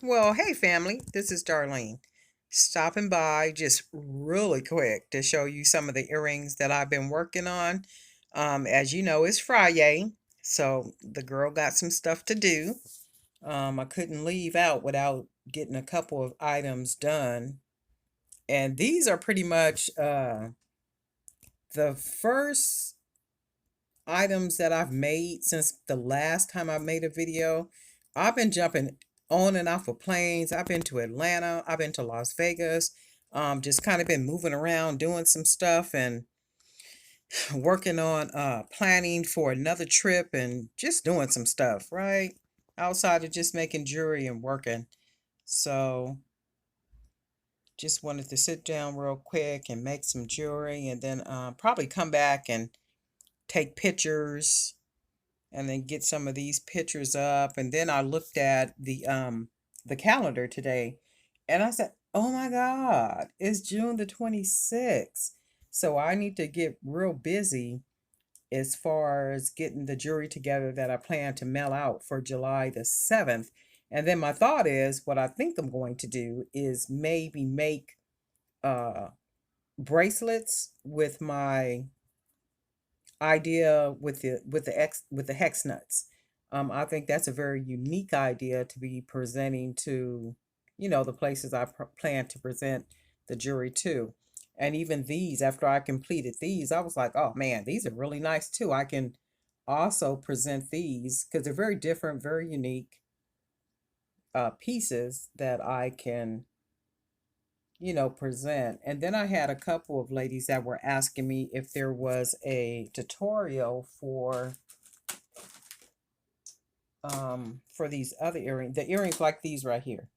Well, hey family, this is Darlene. Stopping by just really quick to show you some of the earrings that I've been working on. As you know, it's Friday, so the girl got some stuff to do. I couldn't leave out without getting a couple of items done. And these are pretty much the first items that I've made since the last time I made a video. I've been jumping on and off of planes. I've been to Atlanta. I've been to Las Vegas. Just kind of been moving around, doing some stuff and working on planning for another trip and just doing some stuff, right? Outside of just making jewelry and working. So just wanted to sit down real quick and make some jewelry and then probably come back and take pictures and then get some of these pictures up. And then I looked at the calendar today and I said, "Oh my God, it's June the 26th." So I need to get real busy as far as getting the jewelry together that I plan to mail out for July the 7th. And then my thought is what I think I'm going to do is maybe make uh bracelets with my idea with the hex nuts. I think that's a very unique idea to be presenting to, the places I plan to present the jury to. And even these, after I completed these, I was like, oh man, these are really nice too. I can also present these because they're very different, very unique pieces that I can present. And then I had a couple of ladies that were asking me if there was a tutorial for these other earrings, the earrings like these right here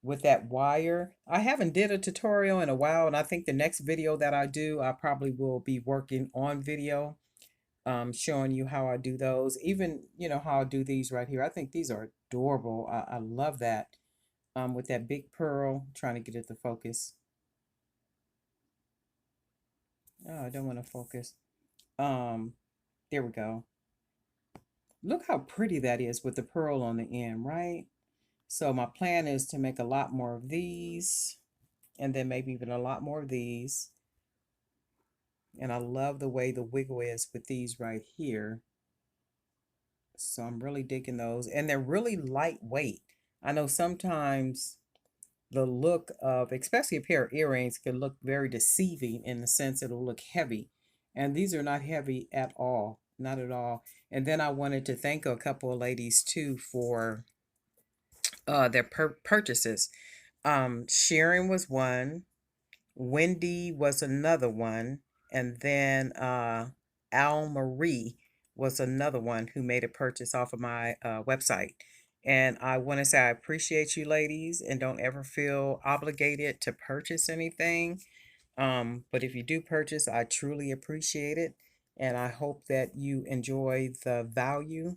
with that wire. I haven't did a tutorial in a while, and I think the next video that I do, I probably will be working on video, showing you how I do those. Even, how I do these right here. I think these are adorable. I love that. With that big pearl, trying to get it to focus. Oh, I don't want to focus. Um, there we go. Look how pretty that is with the pearl on the end, right? So my plan is to make a lot more of these and then maybe even a lot more of these. And I love the way the wiggle is with these right here. So I'm really digging those. And they're really lightweight. I know sometimes the look of, especially a pair of earrings, can look very deceiving in the sense it'll look heavy. And these are not heavy at all. Not at all. And then I wanted to thank a couple of ladies too for their purchases. Sharon was one, Wendy was another one, and then Al Marie was another one who made a purchase off of my website. And I want to say I appreciate you ladies and don't ever feel obligated to purchase anything. But if you do purchase, I truly appreciate it. And I hope that you enjoy the value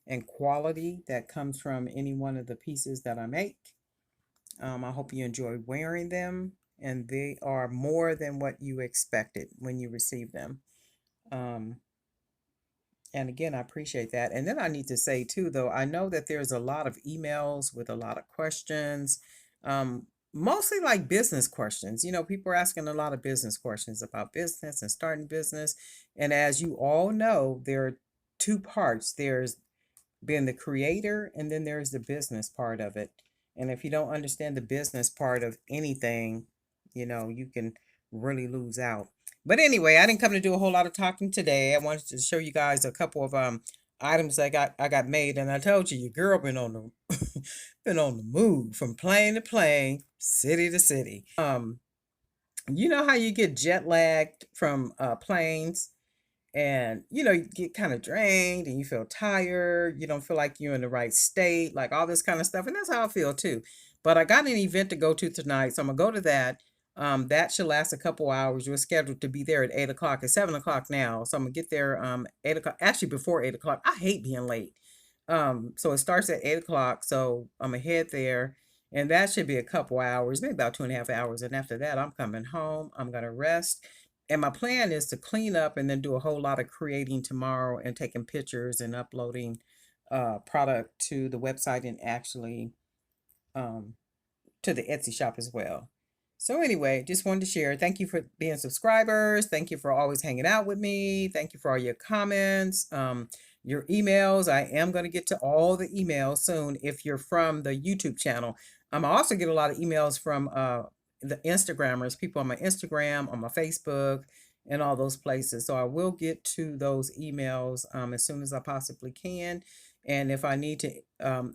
and quality that comes from any one of the pieces that I make. I hope you enjoy wearing them, and they are more than what you expected when you receive them. Um, and again, I appreciate that. And then I need to say too, though, I know that there's a lot of emails with a lot of questions, mostly like business questions. People are asking a lot of business questions about business and starting business. And as you all know, there are two parts. There's being the creator, and then there's the business part of it. And if you don't understand the business part of anything, you can really lose out. But anyway, I didn't come to do a whole lot of talking today. I wanted to show you guys a couple of items I got made, and I told you your girl been on the been on the move from plane to plane, city to city. You know how you get jet lagged from planes? And you get kind of drained and you feel tired, you don't feel like you're in the right state, like all this kind of stuff. And that's how I feel too. But I got an event to go to tonight, so I'm gonna go to that. That should last a couple hours. We're scheduled to be there at 8 o'clock. It's 7 o'clock now, so I'm gonna get there 8 o'clock, actually before 8 o'clock. I hate being late. So it starts at 8 o'clock, so I'm gonna head there, and that should be a couple hours, maybe about 2.5 hours. And after that, I'm coming home. I'm gonna rest, and my plan is to clean up and then do a whole lot of creating tomorrow and taking pictures and uploading product to the website and actually to the Etsy shop as well. So anyway, just wanted to share. Thank you for being subscribers. Thank you for always hanging out with me. Thank you for all your comments, your emails. I am going to get to all the emails soon if you're from the YouTube channel. I also get a lot of emails from the Instagrammers, people on my Instagram, on my Facebook, and all those places. So I will get to those emails as soon as I possibly can. And if I need to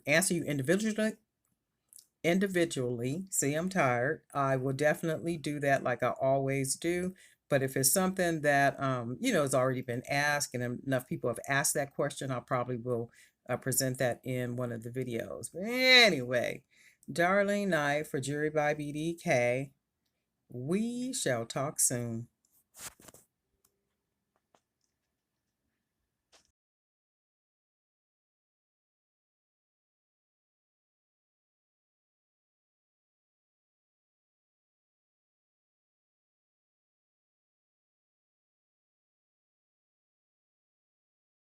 answer you individually, see, I'm tired, I will definitely do that like I always do. But if it's something that has already been asked and enough people have asked that question, I probably will present that in one of the videos. But anyway, Darlene Knight for Jewelry by BDK. We shall talk soon.